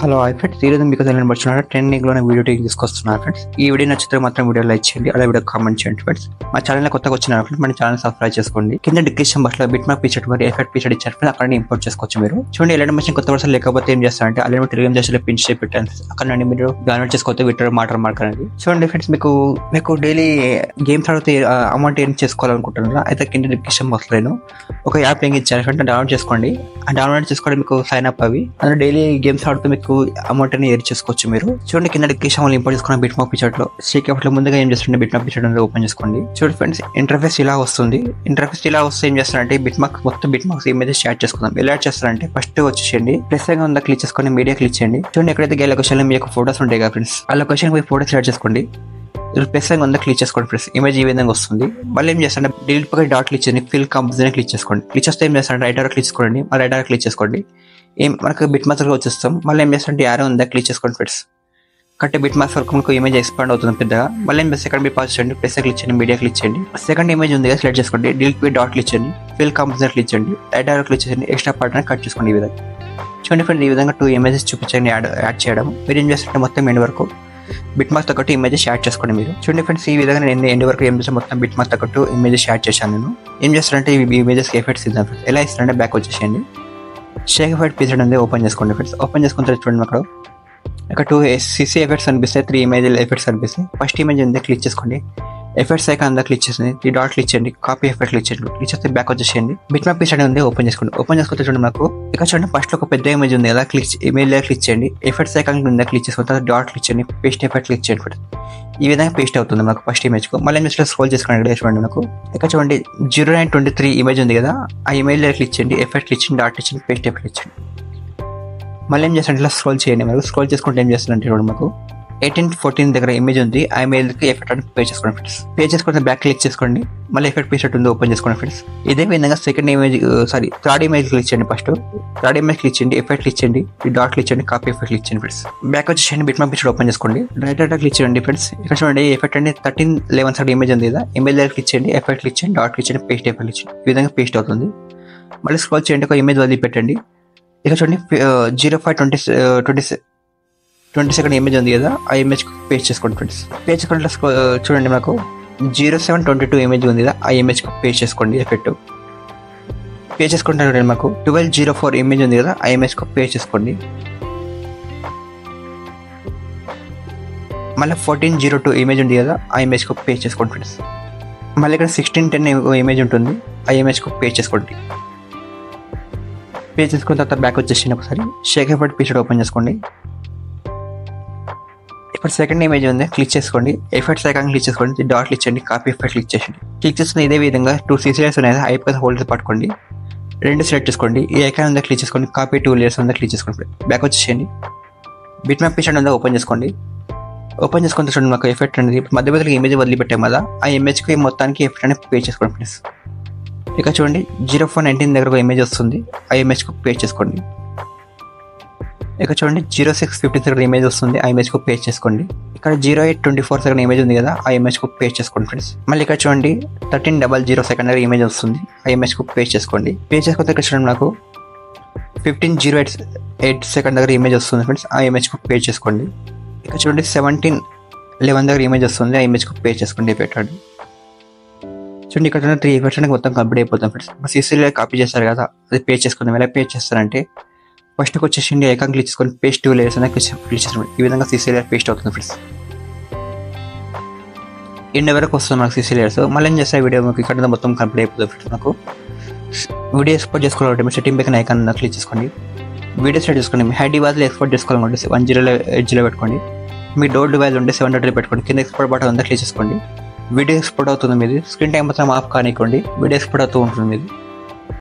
Hello hi friends, ఈరోజు మీకు తెలియబడుతున్నారు ట్రెండింగ్లోనే video తీసుకొస్తున్నారు ఫ్రెండ్స్. ఈ వీడియో నచ్చితే మాత్రం వీడియో లైక్ చేయండి, అలా వీడియో కామెంట్ చేయండి ఫ్రెండ్స్. మా ఛానల్ కొత్తగా వచ్చినారు ఫ్రెండ్స్, మన ఛానల్ సబ్స్క్రైబ్ చేసుకోండి. కింద డిస్క్రిప్షన్ బాక్స్ లో బిట్మార్క్ పిక్చర్ మరియు ఎఫెక్ట్ పిక్చర్ ఇచ్చారు ఫ్రెండ్స్, అక్కడ ఇంపోర్ట్ చేసుకోవచ్చు. మీరు చూడండి, ఎలాంటి మెషిన్ కొత్త వర్షన్ లేకపోతే ఏం చేస్తారంటే అలాంటి టెలిగ్రామ్ చేసి పిన్ చేసి పెట్టాను. అక్కడ నుండి మీరు డౌన్లోడ్ చేసుకోవచ్చు విటర్ వాటర్ మార్క్ అనేది. చూడండి ఫ్రెండ్స్, మీకు డైలీ గేమ్స్ ఆడితే అమౌంట్ ఏం చేసుకోవాలనుకుంటున్నారా అయితే కింద డిస్క్రిప్షన్ బాక్స్ లో ఒక యాప్ లింక్ ఇచ్చారు ఫ్రెండ్స్, డౌన్లోడ్ చేసుకోండి. డౌన్లోడ్ చేసుకోండి, మీకు సైన్ అప్ అవి అందులో డైలీ గేమ్స్ ఆడుతూ మీకు అమౌంట్ అని ఎయిర్ చేసుకోవచ్చు. మీరు చూడండి, కింద డిస్క్రిప్షన్ వాళ్ళు ఇంపోర్ట్ చేసుకున్న బిట్మార్క్ పిక్చర్ లో సీక్రెట్ లో ముందుగా ఏం చేస్తుంటే బిట్మార్క్ పిక్చర్ అనేది ఓపెన్ చేసుకోండి. చూడండి ఫ్రెండ్స్, ఇంటర్ఫేస్ ఇలా వస్తుంది. ఇంటర్ఫేస్ ఇలా వస్తే ఏం చేస్తారంటే మొత్తం బిట్మార్క్స్ ఇమేజెస్ యాడ్ చేసుకుందాం. ఎలా యాడ్ చేస్తారంటే ఫస్ట్ వచ్చేయండి, ప్లస్ గా ఉందా క్లిక్ చేసుకొని మీడియా క్లిక్ చేయండి. చూడండి, ఎక్కడైతే గే లొకేషన్ మీకు ఫోటోస్ ఉంటాయి కదా ఫ్రెండ్స్, ఆ లొకేషన్ పోయి ఫోటోస్ యాడ్ చేసుకోండి. ప్లస్ ఉందా క్లిక్ చేసుకోండి ఫ్రెండ్స్, ఇమేజ్ ఈ విధంగా వస్తుంది. మళ్ళీ ఏం చేస్తారంటే డిలీట్ పక్కన డాట్ క్లిక్ చేయండి, ఫిల్ కంపోజిషన్ క్లిక్ చేసుకోండి. క్లిక్ చేస్తే ఏం చేస్తారంటే రైట్ ఆర్ క్లిక్ చేసుకోండి, మళ్ళీ రైట్ ఆర్ క్లిక్ చేసుకోండి. మనకు బిట్ మార్క్స్ వచ్చేస్తాం. మళ్ళీ ఏం చేస్తారంటే యారో ఉందా క్లిక్ చేసుకోండి ఫ్రెండ్స్. కరెక్ట్ బిట్ మార్క్స్ వరకు మీకు ఇమేజ్ ఎక్స్పాండ్ అవుతుంది పెద్దగా. మళ్ళీ ఏం చేస్తే సెకండ్ పాస్ చేయండి, ప్లస్ క్లిక్ చేయండి, మీడియా క్లిక్ చేయండి. సెకండ్ ఇమేజ్ ఉంది సెలెక్ట్ చేసుకోండి, డిలీట్ పై డాట్ క్లిక్ చేయండి, ఫిల్ కంపోజిషన్ క్లిక్ చేయండి, రైట్ ఆర్ క్లిక్ చేయండి, ఎక్స్ట్రా పార్ట్ అని కట్ చేసుకోండి. ఈ విధంగా చూడండి ఫ్రెండ్స్, ఈ విధంగా 2 ఇమేజెస్ చూపించండి యాడ్ చేయడం. మీరు ఏం చేస్తారంటే మొత్తం ఎండ్ వరకు బిట్ మార్క్స్ తగ్గట్టు ఇమేజెస్ యాడ్ చేసుకోండి. మీరు చూడండి ఫ్రెండ్స్, ఈ విధంగా నేను ఎండ్ వరకు ఏం చేస్తాను, మొత్తం బిట్ మార్క్స్ తగ్గట్టు ఇమేజెస్ యాడ్ చేశాను. నేను ఏం చేస్తానంటే ఈ ఇమేజెస్కి ఎఫెక్ట్స్ ఇద్దాం ఫ్రెండ్స్. ఎలా ఇస్తారంటే బ్యాక్ వచ్చేసేయండి, షేక్ ఎఫెక్ట్ పిక్చర్ ఉంది ఓపెన్ చేసుకోండి ఫ్రెండ్స్. ఓపెన్ చేసుకున్న తర్వాత చూడండి, అక్కడ ఇక్కడ 2 సిసి ఎఫెక్ట్స్ అనిపిస్తాయి, 3 ఇమేజ్ ఎఫెక్ట్స్ అనిపిస్తాయి. ఫస్ట్ ఇమేజ్ ఉంది క్లిక్ చేసుకోండి, ఎఫెక్ట్స్ ఐకాన్ అంతా క్లిక్ చేసింది, 3 డాట్ క్లిక్ చేయండి, కాపీ ఎఫెక్ట్ క్లిక్ చేయండి. క్లిక్ చేస్తే బ్యాక్ వచ్చేసేయండి. బిట్ మార్క్ పిక్చర్ ఉంది ఓపెన్ చేసుకోండి. ఓపెన్ చేసుకుంటే చూడండి, నాకు ఇక్కడ చూడండి ఫస్ట్ లో ఒక పెద్ద ఇమేజ్ ఉంది కదా, ఇమేజ్ క్లిక్ చేయండి, ఎఫెక్ట్స్ ఐకాన్ ఉంది క్లిక్ చేసుకున్న తర్వాత డాట్ క్లిక్ చేయండి, పేస్ట్ ఎఫెక్ట్ క్లిక్ చేయండి. ఈ విధంగా పేస్ట్ అవుతుంది మనకు ఫస్ట్ ఇమేజ్ కు. మళ్ళీ ఇమేజ్ లో స్క్రోల్ చేసుకోండి, చూడండి నాకు ఇక్కడ చూడండి 0923 ఇమేజ్ ఉంది కదా, ఆ ఇమేజ్ క్లిక్ చేయండి, ఎఫెక్ట్ క్లిక్ చేయండి, డాట్ ఇచ్చింది, పేస్ట్ ఎఫెక్ట్ ఇచ్చింది. మళ్ళీ ఏం చేస్తారంటే ఇలా స్క్రోల్ చేయండి. మీరు స్క్రోల్ చేసుకుంటే ఏం చేస్తారంటే చూడండి, మాకు 1814 దగ్గర ఇమేజ్ ఉంది, ఆ ఇమేజ్ కి ఎఫెక్ట్ అని పే చేసుకోండి ఫ్రెండ్స్. పే చేసుకుంటే బ్యాక్ క్లిక్ చేసుకోండి, మళ్ళీ ఎఫెక్ట్ పిక్చర్ ఉంది ఓపెన్ చేసుకోండి ఫ్రెండ్స్. ఇదే విధంగా థర్డ్ ఇమేజ్ క్లిక్ చేయండి. ఫస్ట్ థర్డ్ ఇమేజ్ క్లిక్ చేయండి, ఎఫెక్ట్ క్లిక్ చేయండి, డాట్ క్లిక్ చేయండి, కాపీ ఎఫెక్ట్ క్లిక్ చేయండి ఫ్రెండ్స్. బ్యాక్ వచ్చేసి బిట్ మార్క్ పిక్చర్ ఓపెన్ చేసుకోండి, రైట్ క్లిక్ చేయండి ఫ్రెండ్స్. ఇక్కడ చూడండి ఎఫెక్ట్ అంటే 1311 సైడ్ ఇమేజ్ ఉంది కదా, ఇమేజ్ క్లిక్ చేయండి, ఎఫెక్ట్ క్లిక్ చేయండి, డాట్ క్లిక్ చేయండి, పేస్ట్ ఎఫెక్ట్ క్లిక్ చేయండి. ఈ విధంగా పేస్ట్ అవుతుంది. మళ్ళీ స్క్రోల్ చేయండి, ఒక ఇమేజ్ వదిలిపెట్టండి. ఇక్కడ చూడండి 0520 సెకండ్ ఇమేజ్ ఉంది కదా, ఆ ఇమేజ్ పేస్ట్ చేసుకోండి ఫ్రెండ్స్. పేస్ట్ చేసుకుంటే చూడండి, నాకు 0722 ఇమేజ్ ఉంది కదా, ఆ ఇమేజ్ పేస్ట్ చేసుకోండి. ఎఫెక్ట్ పేస్ట్ చేసుకుంటే మాకు 1204 ఇమేజ్ ఉంది కదా, ఆ ఇమేజ్ పేస్ట్ చేసుకోండి. మళ్ళీ 1402 ఇమేజ్ ఉంది కదా, ఆ ఇమేజ్ పేస్ట్ చేసుకోండి ఫ్రెండ్స్. మళ్ళీ ఇక్కడ 1610 ఇమేజ్ ఉంటుంది, ఆ ఇమేజ్ పేస్ట్ చేసుకోండి. పేస్ట్ చేసుకున్న తర్వాత బ్యాక్ వచ్చేసి ఒకసారి షేక్ ఎఫెక్ట్ పిక్చర్ ఓపెన్ చేసుకోండి. ఇప్పుడు సెకండ్ ఇమేజ్ ఉంది క్లిక్ చేసుకోండి, ఎఫెక్ట్స్ ఐకాన్ క్లిక్ చేసుకోండి, డాట్ క్లిక్ చేయండి, కాపీ ఎఫెక్ట్ క్లిక్ చేయండి. క్లిక్ చేసుకుని ఇదే విధంగా 2 CC ఉన్నాయి, ఐపీ హోల్డర్ పట్టుకోండి, 2 సెలెక్ట్ చేసుకోండి. ఈ ఐకాన్ ఉందా క్లిక్ చేసుకోండి, కాపీ 2 లేయర్స్ ఉందా క్లిక్ చేసుకోండి. బ్యాక్ వచ్చేసేయండి, బిట్ మార్క్ పిక్చర్ ఉందా ఓపెన్ చేసుకోండి. ఓపెన్ చేసుకుంటే చూడండి, మాకు ఎఫెక్ట్ అనేది మధ్య మధ్యలో ఇమేజ్ వదిలిపెట్టాం కదా, ఆ ఇమేజ్కి మొత్తానికి ఎఫెక్ట్ అనేది పే చేసుకోండి ఫ్రెండ్స్. ఇక చూడండి 0419 దగ్గర ఒక ఇమేజ్ వస్తుంది, ఆ ఇమేజ్కి పే చేసుకోండి. ఇక్కడ చూడండి 0615 సెకండ్ ఇమేజ్ వస్తుంది, ఆ ఇమేజ్ కు పేస్ట్ చేసుకోండి. ఇక్కడ 0824 సెకండ్ ఇమేజ్ ఉంది కదా, ఆ ఇమేజ్ కు పేస్ట్ చేసుకోండి ఫ్రెండ్స్. మళ్ళీ ఇక్కడ చూడండి 1300 సెకండ్ దగ్గర ఇమేజ్ వస్తుంది, ఆ ఇమేజ్ కు పేస్ట్ చేసుకోండి. పేస్ట్ చేసుకుంటే ఇక్కడ చూడండి నాకు 1508 సెకండ్ దగ్గర ఇమేజ్ వస్తుంది ఫ్రెండ్స్, ఆ ఇమేజ్ కు పేస్ట్ చేసుకోండి. ఇక్కడ చూడండి 1711 దగ్గర ఇమేజ్ వస్తుంది, ఆ ఇమేజ్ కు పేస్ట్ చేసుకోండి. పెట్టండి చూడండి, ఇక్కడ 3 ఎఫెక్ట్స్ మొత్తం కంప్లీట్ అయిపోతాం ఫ్రెండ్స్. సిసిలో కాపీ చేస్తారు కదా, అది పేస్ట్ చేసుకుందాం. ఎలా పేస్ట్ చేస్తారంటే ఫస్ట్ వచ్చేసి ఐకాన్ క్లిక్ చేసుకొని పేస్ట్ 2 లేయర్స్ అనేది క్లిక్ చేసుకోండి. ఈ విధంగా సిసి లేయర్ పేస్ట్ అవుతుంది ఫ్రెండ్స్. ఎండ్ వరకు వస్తుంది మనకు సిసి లేయర్స్. మళ్ళీ ఏం చేస్తే వీడియో మీకు ఇక్కడ మొత్తం కంప్లీట్ అయిపోతుంది ఫ్రెండ్స్. నాకు వీడియో ఎక్స్పోర్ట్ చేసుకోవాలంటే మీరు సెట్టింగ్ పైన ఐకాన్ క్లిక్ చేసుకోండి, వీడియో సెట్ చేసుకోండి. మీ హై డివైస్లో ఎక్స్పోర్ట్ చేసుకోవాలనుకుంటే 1080 పెట్టుకోండి, మీ డోర్ డివైస్ ఉంటే 720 పెట్టుకోండి. కింద ఎక్స్పోర్ట్ బటన్ ఉందా క్లిక్ చేసుకోండి. వీడియో ఎక్స్పోర్ట్ అవుతుంది, మీది స్క్రీన్ టైం మాత్రం ఆఫ్ కానివ్వండి, వీడియో ఎక్స్పోర్ట్ అవుతూ ఉంటుంది మీది.